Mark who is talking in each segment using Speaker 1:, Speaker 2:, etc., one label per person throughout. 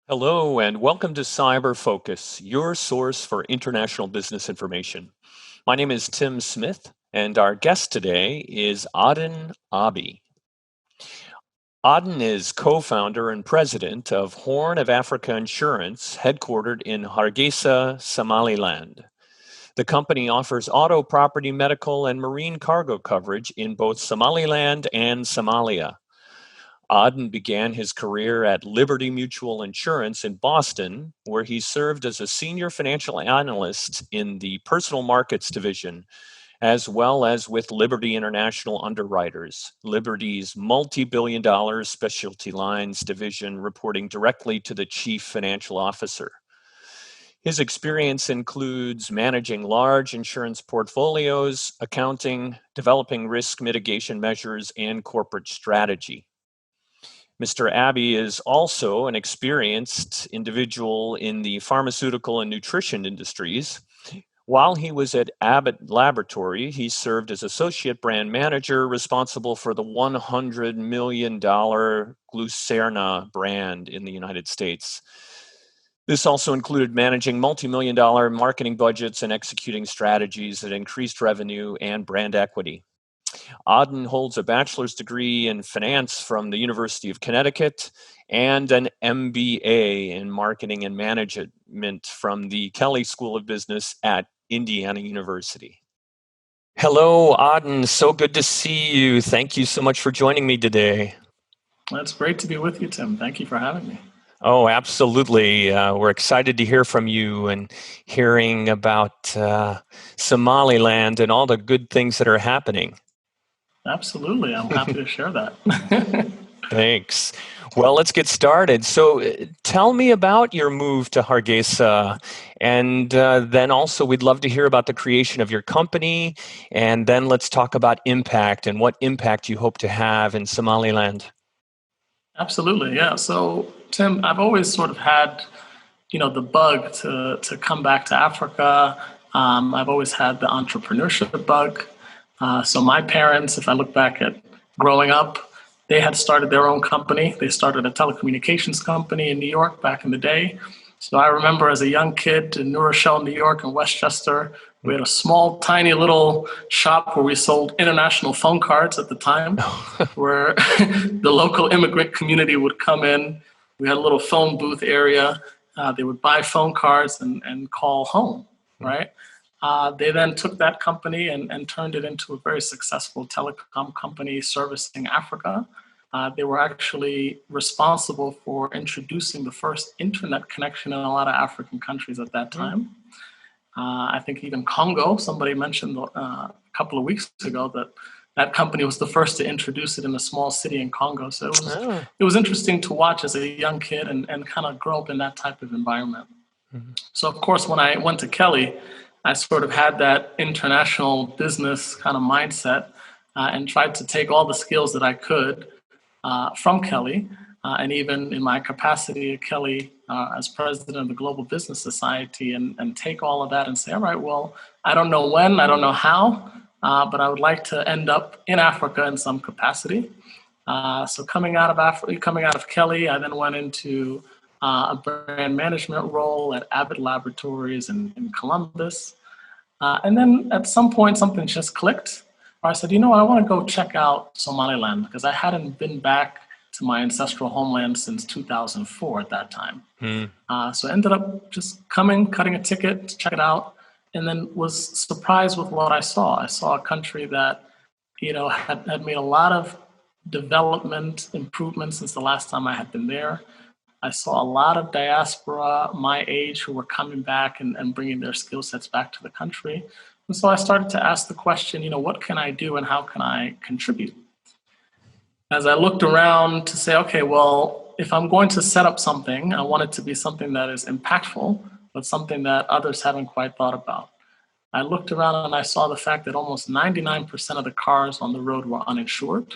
Speaker 1: Hello, and welcome to CIBER Focus, your source for international business information. My name is Tim Smith, and our guest today is Adan Abbey. Adan is co-founder and president of Horn of Africa Insurance, headquartered in Hargeisa, Somaliland. The company offers auto, property, medical, and marine cargo coverage in both Somaliland and Somalia. Adan began his career at Liberty Mutual Insurance in Boston, where he served as a senior financial analyst in the personal markets division, as well as with Liberty International Underwriters, Liberty's multi-billion-dollar specialty lines division, reporting directly to the chief financial officer. His experience includes managing large insurance portfolios, accounting, developing risk mitigation measures, and corporate strategy. Mr. Abbey is also an experienced individual in the pharmaceutical and nutrition industries. While he was at Abbott Laboratory, he served as associate brand manager responsible for the $100 million Glucerna brand in the United States. This also included managing multi-million-dollar marketing budgets and executing strategies that increased revenue and brand equity. Adan holds a bachelor's degree in finance from the University of Connecticut and an MBA in marketing and management from the Kelley School of Business at Indiana University. Hello, Adan. So good to see you. Thank you so much for joining me today.
Speaker 2: It's great to be with you, Tim. Thank you for having me.
Speaker 1: Oh, absolutely. We're excited to hear from you and hearing about Somaliland and all the good things that are happening.
Speaker 2: Absolutely. I'm happy to share that.
Speaker 1: Thanks. Well, let's get started. So tell me about your move to Hargeisa, and then also we'd love to hear about the creation of your company, and then let's talk about impact and what impact you hope to have in Somaliland.
Speaker 2: Absolutely, yeah. So, Tim, I've always sort of had, the bug to come back to Africa. I've always had the entrepreneurship bug. So my parents, if I look back at growing up, they had started their own company. They started a telecommunications company in New York back in the day. So I remember as a young kid in New Rochelle, New York, and Westchester, we had a small, tiny little shop where we sold international phone cards at the time, where the local immigrant community would come in. We had a little phone booth area. They would buy phone cards and call home, right? They then took that company and turned it into a very successful telecom company servicing Africa. They were actually responsible for introducing the first internet connection in a lot of African countries at that time. I think even Congo, somebody mentioned a couple of weeks ago that company was the first to introduce it in a small city in Congo. So it was interesting to watch as a young kid and kind of grow up in that type of environment. Mm-hmm. So of course, when I went to Kelley, I sort of had that international business kind of mindset and tried to take all the skills that I could from Kelley, and even in my capacity at Kelley as president of the Global Business Society, and take all of that and say, all right, well, I don't know when, I don't know how, but I would like to end up in Africa in some capacity. So coming out of Kelley, I then went into a brand management role at Abbott Laboratories in Columbus. And then at some point, something just clicked. I said, I want to go check out Somaliland because I hadn't been back to my ancestral homeland since 2004 at that time. So I ended up just cutting a ticket to check it out, and then was surprised with what I saw. I saw a country that, had made a lot of development improvements since the last time I had been there. I saw a lot of diaspora my age who were coming back and bringing their skill sets back to the country. And so I started to ask the question, what can I do and how can I contribute? As I looked around to say, okay, well, if I'm going to set up something, I want it to be something that is impactful, but something that others haven't quite thought about. I looked around and I saw the fact that almost 99% of the cars on the road were uninsured.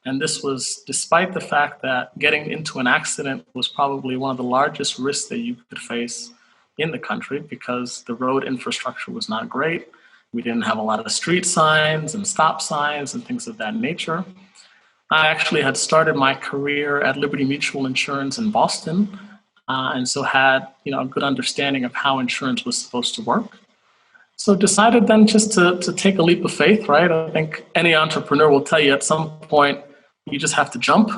Speaker 2: And this was despite the fact that getting into an accident was probably one of the largest risks that you could face in the country because the road infrastructure was not great. We didn't have a lot of street signs and stop signs and things of that nature. I actually had started my career at Liberty Mutual Insurance in Boston and so had a good understanding of how insurance was supposed to work. So decided then just to take a leap of faith, right? I think any entrepreneur will tell you at some point you just have to jump.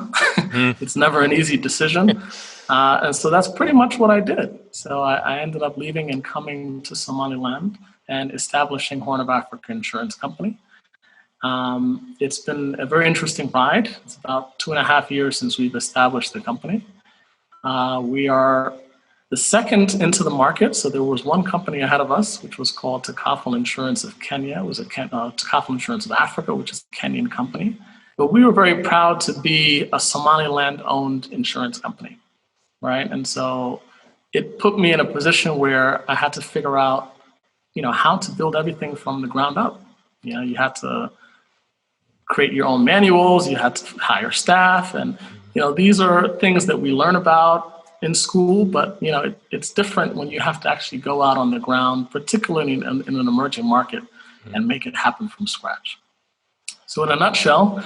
Speaker 2: It's never an easy decision. And so that's pretty much what I did. So I ended up leaving and coming to Somaliland and establishing Horn of Africa Insurance Company. It's been a very interesting ride. It's about 2.5 years since we've established the company. We are the second into the market. So there was one company ahead of us, which was called Takaful Insurance of Kenya. It was Takaful Insurance of Africa, which is a Kenyan company. But we were very proud to be a Somaliland-owned insurance company, right? And so it put me in a position where I had to figure out, how to build everything from the ground up. You had to create your own manuals, you had to hire staff, and these are things that we learn about in school, but it's different when you have to actually go out on the ground, particularly in an emerging market, and make it happen from scratch. So in a nutshell,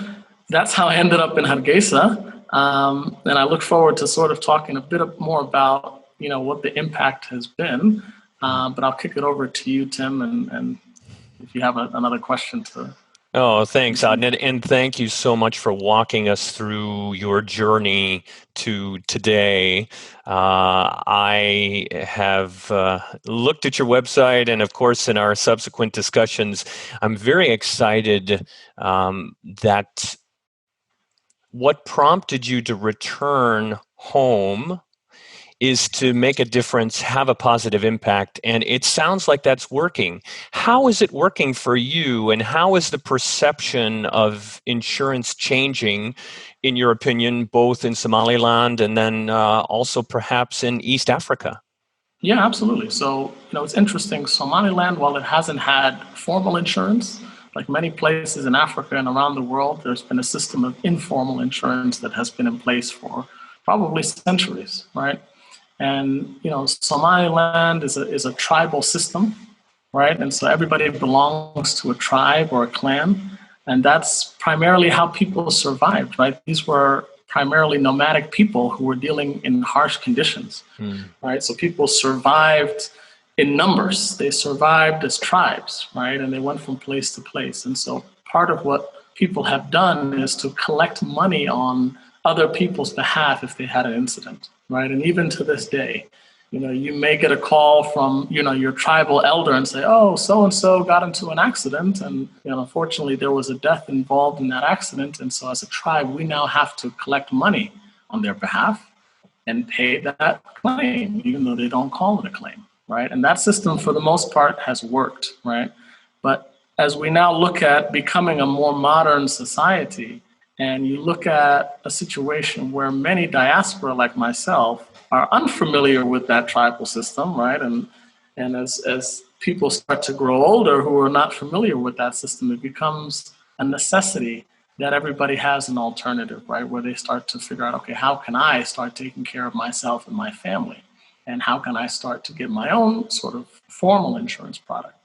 Speaker 2: that's how I ended up in Hargeisa, and I look forward to sort of talking a bit more about what the impact has been. But I'll kick it over to you, Tim, and if you have another question to.
Speaker 1: Oh, thanks, Adan, and thank you so much for walking us through your journey to today. I have looked at your website, and of course, in our subsequent discussions, I'm very excited that what prompted you to return home is to make a difference, have a positive impact, and it sounds like that's working. How is it working for you, and how is the perception of insurance changing, in your opinion, both in Somaliland and then also perhaps in East Africa?
Speaker 2: Yeah, absolutely. So, it's interesting. Somaliland, while it hasn't had formal insurance, like many places in Africa and around the world, there's been a system of informal insurance that has been in place for probably centuries, right? And Somaliland is a tribal system, right? And so everybody belongs to a tribe or a clan, and that's primarily how people survived, right? These were primarily nomadic people who were dealing in harsh conditions, right? So people survived in numbers. They survived as tribes, right? And they went from place to place. And so part of what people have done is to collect money on other people's behalf if they had an incident, right? And even to this day, you may get a call from, your tribal elder and say, oh, so-and-so got into an accident. And, unfortunately, there was a death involved in that accident. And so as a tribe, we now have to collect money on their behalf and pay that claim, even though they don't call it a claim, right? And that system, for the most part, has worked, right? But as we now look at becoming a more modern society, and you look at a situation where many diaspora like myself are unfamiliar with that tribal system, right? And as people start to grow older who are not familiar with that system, it becomes a necessity that everybody has an alternative, right? Where they start to figure out, okay, how can I start taking care of myself and my family? And how can I start to get my own sort of formal insurance product?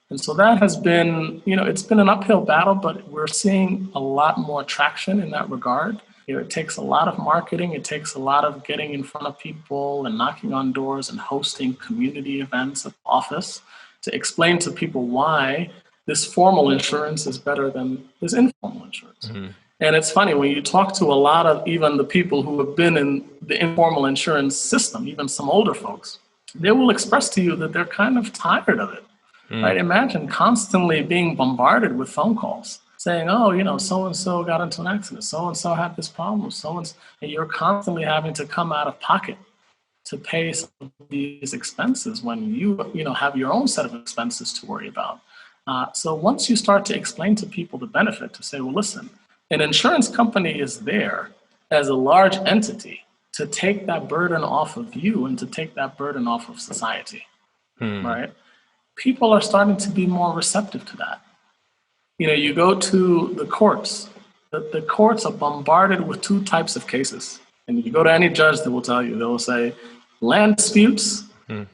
Speaker 2: And so that has been, it's been an uphill battle, but we're seeing a lot more traction in that regard. It takes a lot of marketing. It takes a lot of getting in front of people and knocking on doors and hosting community events at the office to explain to people why this formal insurance is better than this informal insurance. Mm-hmm. And it's funny, when you talk to a lot of even the people who have been in the informal insurance system, even some older folks, they will express to you that they're kind of tired of it. Right? Imagine constantly being bombarded with phone calls saying, oh, so-and-so got into an accident, so-and-so had this problem, so-and-so, and you're constantly having to come out of pocket to pay some of these expenses when you have your own set of expenses to worry about. So once you start to explain to people the benefit, to say, well, listen, an insurance company is there as a large entity to take that burden off of you and to take that burden off of society, right? People are starting to be more receptive to that. You go to the courts. The courts are bombarded with two types of cases. And you go to any judge, they will tell you, they will say land disputes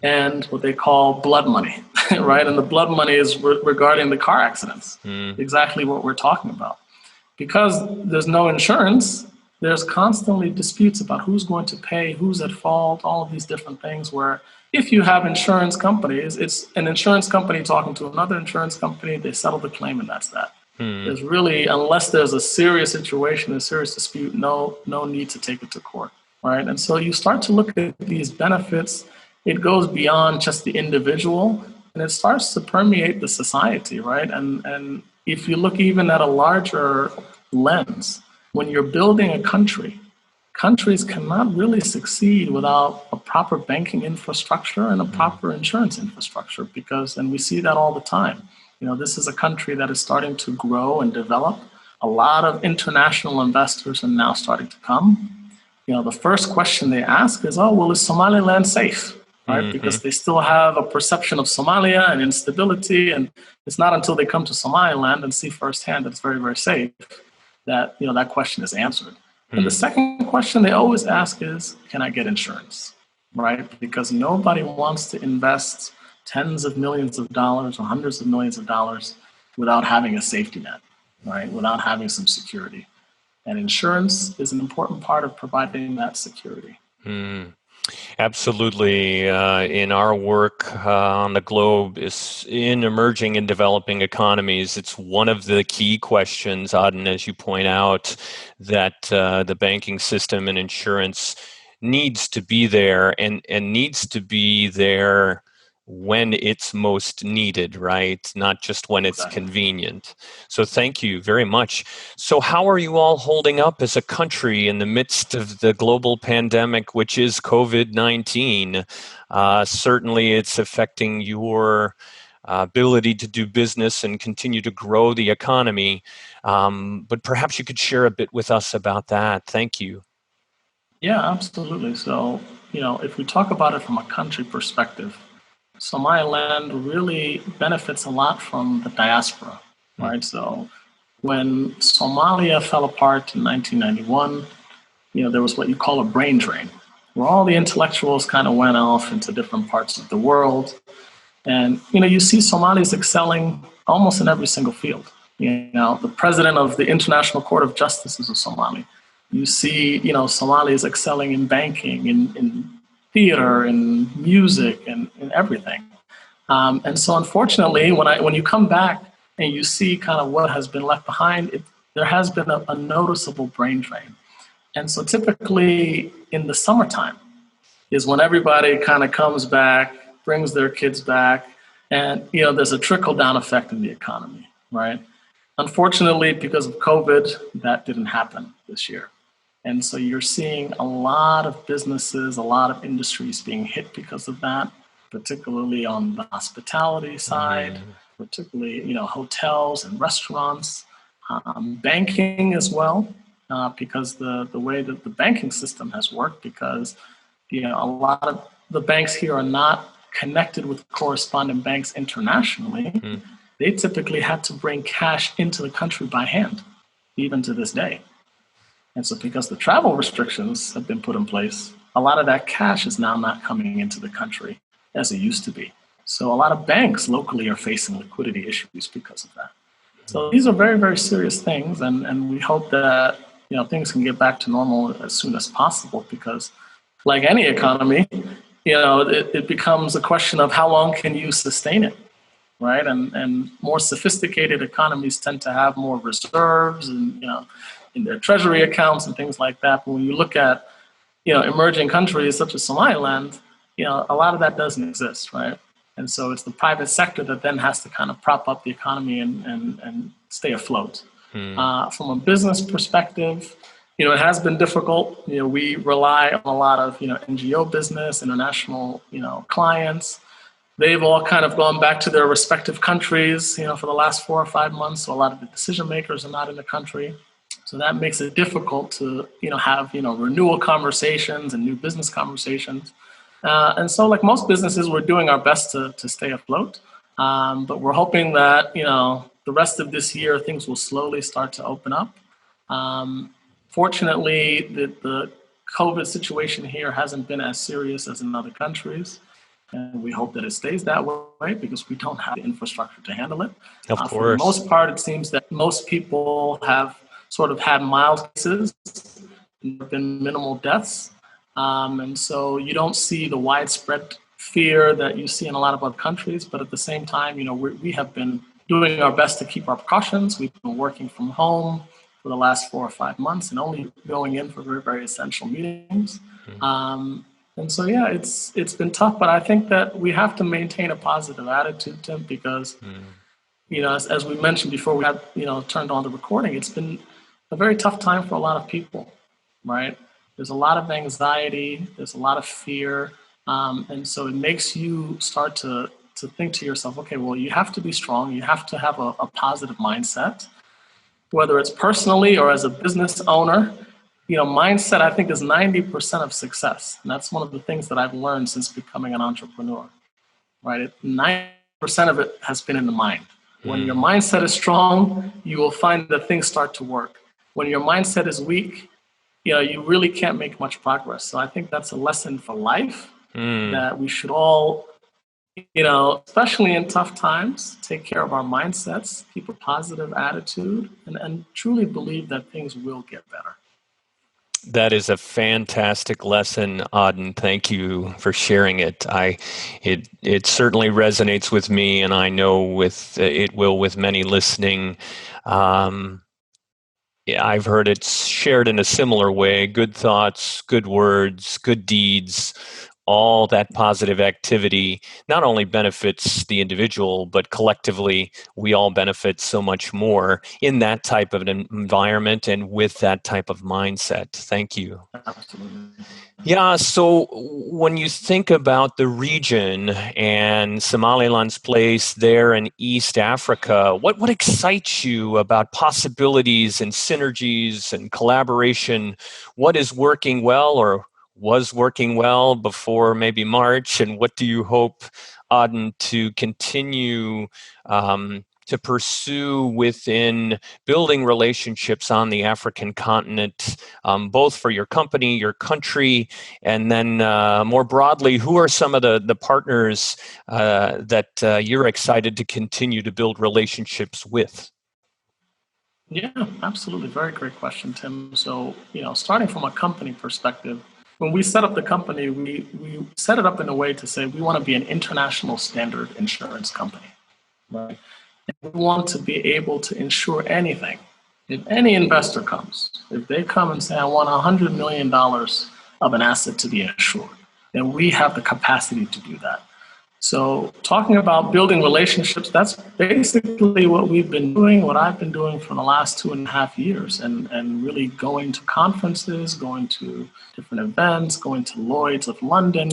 Speaker 2: and what they call blood money, right? And the blood money is regarding the car accidents, exactly what we're talking about. Because there's no insurance, there's constantly disputes about who's going to pay, who's at fault, all of these different things where if you have insurance companies, it's an insurance company talking to another insurance company, they settle the claim and that's that. There's really, unless there's a serious situation, a serious dispute, no need to take it to court, right? And so you start to look at these benefits. It goes beyond just the individual, and it starts to permeate the society, right? And if you look even at a larger lens, when you're building a country, countries cannot really succeed without a proper banking infrastructure and a proper insurance infrastructure because, and we see that all the time. This is a country that is starting to grow and develop. A lot of international investors are now starting to come. The first question they ask is, oh, well, is Somaliland safe? Right? Because they still have a perception of Somalia and instability. And it's not until they come to Somaliland and see firsthand that it's very, very safe that, that question is answered. And the second question they always ask is, can I get insurance? Right? Because nobody wants to invest tens of millions of dollars or hundreds of millions of dollars without having a safety net, right? Without having some security. And insurance is an important part of providing that security.
Speaker 1: Absolutely. In our work on the globe, is in emerging and developing economies, it's one of the key questions, Adan, as you point out, that the banking system and insurance needs to be there and needs to be there when it's most needed, right? Not just when it's convenient. So thank you very much. So how are you all holding up as a country in the midst of the global pandemic, which is COVID-19? Certainly it's affecting your ability to do business and continue to grow the economy. But perhaps you could share a bit with us about that. Thank you.
Speaker 2: Yeah, absolutely. So, if we talk about it from a country perspective, Somaliland really benefits a lot from the diaspora, right? So when Somalia fell apart in 1991, there was what you call a brain drain, where all the intellectuals kind of went off into different parts of the world. And, you see Somalis excelling almost in every single field. The president of the International Court of Justice is a Somali. You see, Somalis excelling in banking, in theater and music and everything. And so unfortunately, when you come back and you see kind of what has been left behind, there has been a noticeable brain drain. And so typically in the summertime is when everybody kind of comes back, brings their kids back, and there's a trickle-down effect in the economy, right? Unfortunately, because of COVID, that didn't happen this year. And so you're seeing a lot of businesses, a lot of industries being hit because of that, particularly on the hospitality side, particularly, hotels and restaurants, banking as well, because the way that the banking system has worked, because, a lot of the banks here are not connected with correspondent banks internationally. They typically had to bring cash into the country by hand, even to this day. And so because the travel restrictions have been put in place, a lot of that cash is now not coming into the country as it used to be. So a lot of banks locally are facing liquidity issues because of that. So these are very, very serious things. And we hope that, things can get back to normal as soon as possible, because like any economy, it becomes a question of how long can you sustain it, right? And more sophisticated economies tend to have more reserves and, in their treasury accounts and things like that. But when you look at, emerging countries such as Somaliland, a lot of that doesn't exist, right? And so it's the private sector that then has to kind of prop up the economy and stay afloat. From a business perspective, it has been difficult. We rely on a lot of, NGO business, international, clients. They've all kind of gone back to their respective countries, for the last 4 or 5 months. So a lot of the decision makers are not in the country. So that makes it difficult to, have, renewal conversations and new business conversations. And so like most businesses, we're doing our best to stay afloat. But we're hoping that, the rest of this year, things will slowly start to open up. Fortunately, the COVID situation here hasn't been as serious as in other countries. And we hope that it stays that way because we don't have the infrastructure to handle it.
Speaker 1: Of course.
Speaker 2: For the most part, it seems that most people have sort of had mild cases There have been minimal deaths. And so you don't see the widespread fear that you see in a lot of other countries. But at the same time, we have been doing our best to keep our precautions. We've been working from home for the last 4 or 5 months and only going in for very, very essential meetings. And so, yeah, it's been tough, but I think that we have to maintain a positive attitude, Tim, because, as we mentioned before we had, turned on the recording, it's been a very tough time for a lot of people, right? There's a lot of anxiety, there's a lot of fear, and so it makes you start to think to yourself, okay, well, you have to be strong, you have to have a positive mindset, whether it's personally or as a business owner. Mindset, I think, is 90% of success. And that's one of the things that I've learned since becoming an entrepreneur, right? 90% of it has been in the mind. When your mindset is strong, you will find that things start to work. When your mindset is weak, you really can't make much progress. So I think that's a lesson for life that we should all, especially in tough times, take care of our mindsets, keep a positive attitude, and truly believe that things will get better.
Speaker 1: That is a fantastic lesson, Adan. Thank you for sharing it. It certainly resonates with me, and I know it will with many listening. I've heard it shared in a similar way. Good thoughts, good words, good deeds, all that positive activity not only benefits the individual, but collectively we all benefit so much more in that type of an environment and with that type of mindset. Thank you.
Speaker 2: Absolutely.
Speaker 1: Yeah, so when you think about the region and Somaliland's place there in East Africa, what excites you about possibilities and synergies and collaboration? What is working well or was working well before maybe March, and what do you hope, Adan, to continue to pursue within building relationships on the African continent, both for your company, your country, and then more broadly, who are some of the partners that you're excited to continue to build relationships with?
Speaker 2: Yeah, absolutely. Very great question, Tim. So, starting from a company perspective, when we set up the company, we set it up in a way to say we want to be an international standard insurance company, right? And we want to be able to insure anything. If any investor comes, if they come and say, I want $100 million of an asset to be insured, then we have the capacity to do that. So talking about building relationships, that's basically what we've been doing, what I've been doing for the last 2.5 years, and really going to conferences, going to different events, going to Lloyd's of London,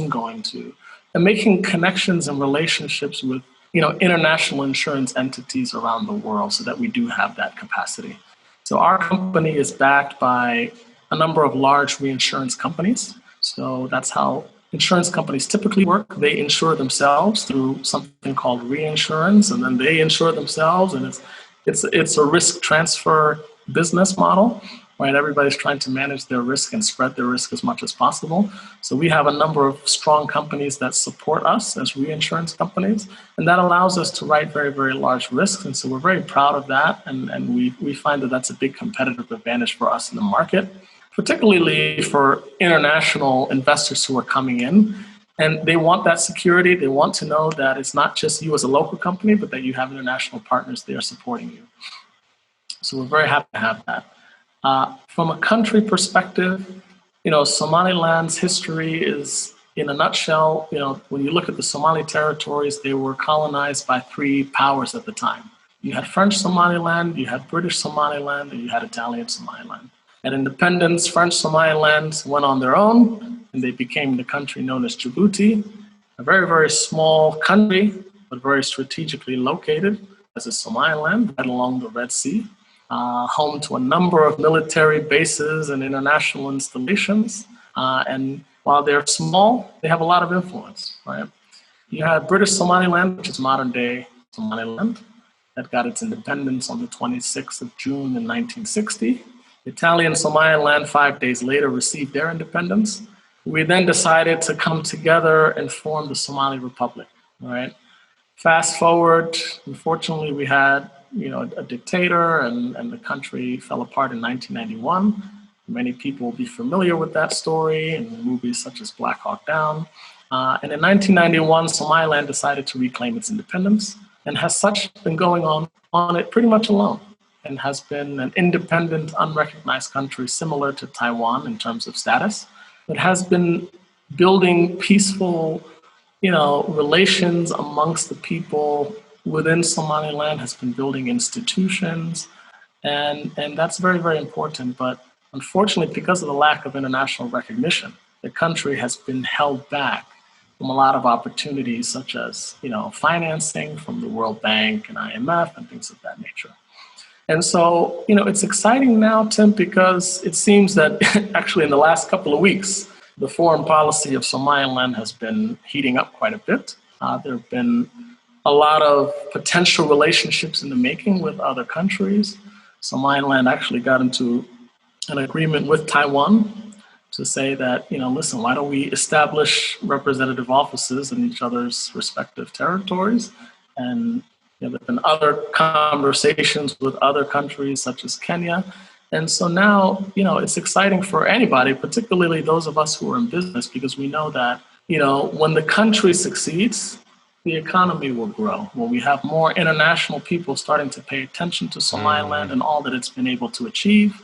Speaker 2: and making connections and relationships with, international insurance entities around the world so that we do have that capacity. So our company is backed by a number of large reinsurance companies. So that's how insurance companies typically work. They insure themselves through something called reinsurance, and then they insure themselves, and it's a risk transfer business model, right? Everybody's trying to manage their risk and spread their risk as much as possible. So we have a number of strong companies that support us as reinsurance companies, and that allows us to write very, very large risks. And so we're very proud of that, and we find that that's a big competitive advantage for us in the market, particularly for international investors who are coming in. And they want that security. They want to know that it's not just you as a local company, but that you have international partners there supporting you. So we're very happy to have that. From a country perspective, Somaliland's history is, in a nutshell, when you look at the Somali territories, they were colonized by 3 powers at the time. You had French Somaliland, you had British Somaliland, and you had Italian Somaliland. At independence, French Somaliland went on their own, and they became the country known as Djibouti, a very, very small country, but very strategically located as is Somaliland, right along the Red Sea, home to a number of military bases and international installations. And while they're small, they have a lot of influence, right? You have British Somaliland, which is modern-day Somaliland, that got its independence on the 26th of June in 1960. Italian Somaliland 5 days later received their independence. We then decided to come together and form the Somali Republic, right? Fast forward, unfortunately, we had a dictator, and the country fell apart in 1991. Many people will be familiar with that story in movies such as Black Hawk Down. And in 1991, Somaliland decided to reclaim its independence and has such been going on it pretty much alone, and has been an independent, unrecognized country similar to Taiwan in terms of status, but has been building peaceful, relations amongst the people within Somaliland, has been building institutions, and that's very, very important. But unfortunately, because of the lack of international recognition, the country has been held back from a lot of opportunities, such as financing from the World Bank and IMF and things of that nature. And so, it's exciting now, Tim, because it seems that actually in the last couple of weeks, the foreign policy of Somaliland has been heating up quite a bit. There have been a lot of potential relationships in the making with other countries. Somaliland actually got into an agreement with Taiwan to say that, listen, why don't we establish representative offices in each other's respective territories? And there have been other conversations with other countries such as Kenya. And so now, it's exciting for anybody, particularly those of us who are in business, because we know that, when the country succeeds, the economy will grow. When we have more international people starting to pay attention to Somaliland and all that it's been able to achieve,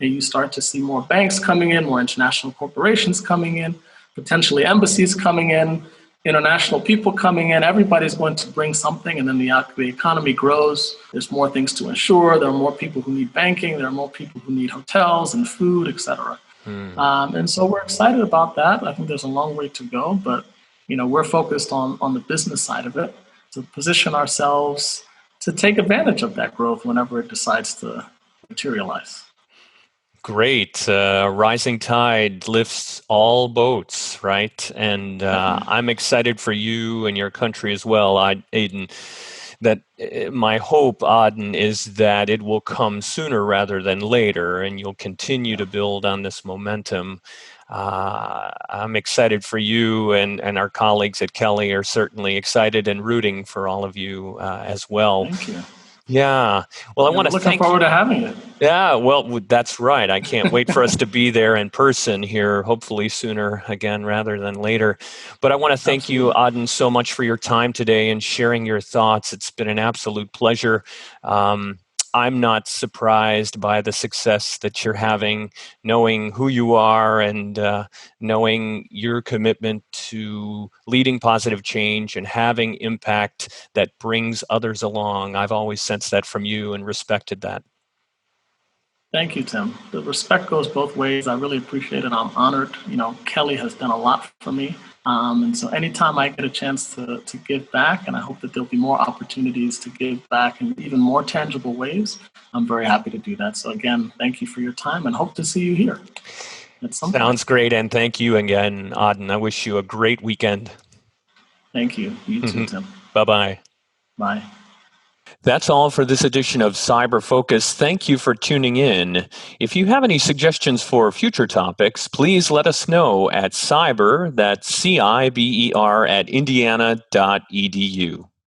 Speaker 2: and you start to see more banks coming in, more international corporations coming in, potentially embassies coming in, international people coming in, everybody's going to bring something, and then the economy grows. There's more things to insure. There are more people who need banking. There are more people who need hotels and food, et cetera. And so we're excited about that. I think there's a long way to go, but we're focused on the business side of it, to position ourselves to take advantage of that growth whenever it decides to materialize.
Speaker 1: Great. Rising tide lifts all boats, right? And I'm excited for you and your country as well, Adan. That my hope, Adan, is that it will come sooner rather than later, and you'll continue to build on this momentum. I'm excited for you, and our colleagues at Kelley are certainly excited and rooting for all of you as well.
Speaker 2: Thank you.
Speaker 1: Yeah. Well, I want to
Speaker 2: looking forward to having it.
Speaker 1: Yeah, well, that's right. I can't wait for us to be there in person here, hopefully sooner again rather than later. But I want to thank you, Adan, so much for your time today and sharing your thoughts. It's been an absolute pleasure. I'm not surprised by the success that you're having, knowing who you are and knowing your commitment to leading positive change and having impact that brings others along. I've always sensed that from you and respected that.
Speaker 2: Thank you, Tim. The respect goes both ways. I really appreciate it. I'm honored. Kelley has done a lot for me. And so anytime I get a chance to give back, and I hope that there'll be more opportunities to give back in even more tangible ways, I'm very happy to do that. So again, thank you for your time and hope to see you here.
Speaker 1: Sounds great. And thank you again, Adan. I wish you a great weekend.
Speaker 2: Thank you. You too, Tim.
Speaker 1: Bye-bye.
Speaker 2: Bye.
Speaker 1: That's all for this edition of Cyber Focus. Thank you for tuning in. If you have any suggestions for future topics, please let us know at cyber, that's CIBER, @indiana.edu.